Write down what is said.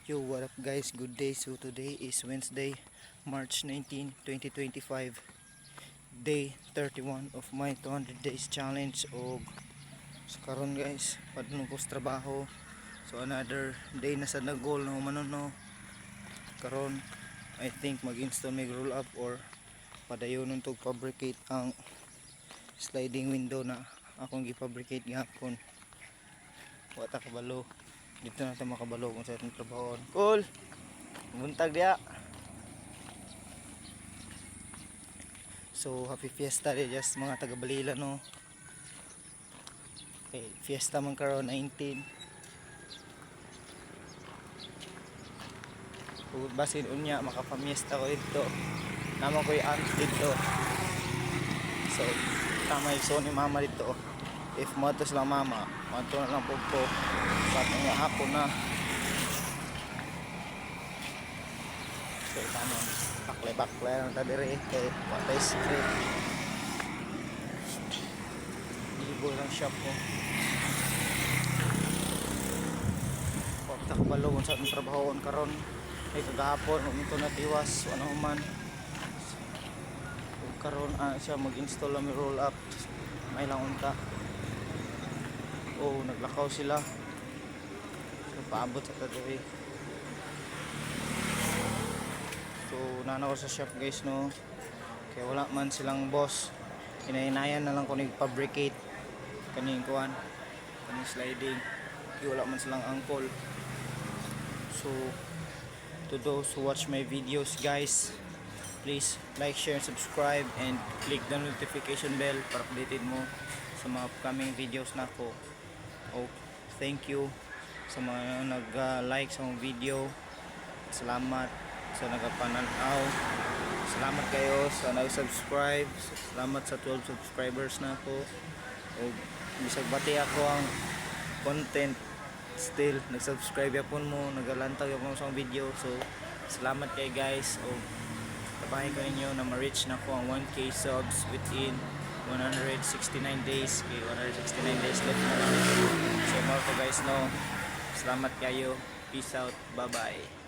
Yo, what up guys? Good day. So today is Wednesday, March 19, 2025. Day 31 of my 200 days challenge. O so karon guys, padung ko sa trabaho. So another day na sa nag-goal na humanon no. Karon I think mag-install may roll up or padayon tog fabricate ang sliding window na akong gi-fabricate gihapon. Wata kabalo. Dito na tayo makabalo kung sa itong trabaho. Cool! Buntag dia. So happy fiesta dia just mga taga Balila no. Okay, fiesta man karon 19. So basin unya makapamiesta ko dito. Namo ko yung dito. So tama yung ni mama dito. If motos lang mama, moto na lang po sa nga hapon na. So tama, bakle ang tadiri kay patay street. Libo lang shop ko. Pagtakbalo sa atong trabaho karon ay kagahapon umito na tiwas ano man. So, karon siya mag-install ang roll up. May lang unta. Oh, naglakaw sila. So, paabot sa tadiri. So, nanaw sa shop guys no. Kaya wala man silang boss. Hinahinayan na lang ko nag-fabricate kaning kuan, kaning sliding. Kaya wala man silang angkol. So, to those who watch my videos guys, please like, share, subscribe and click the notification bell para updated mo sa mga upcoming videos na ko. Oh, thank you sa mga nag-like sa mga video. Salamat sa nagpananaw. Salamat kayo sa nag-subscribe. Salamat sa 12 subscribers na ako. O bisag bati ako ang content still nag-subscribe yapon mo, nagalantaw yapon mo sa video. So salamat kay guys. O tabahin ko ninyo na ma-reach na ko ang 1k subs within 169 days. Okay, 169 days left na lang. So more ko guys no. Salamat kayo. Peace out. Bye bye.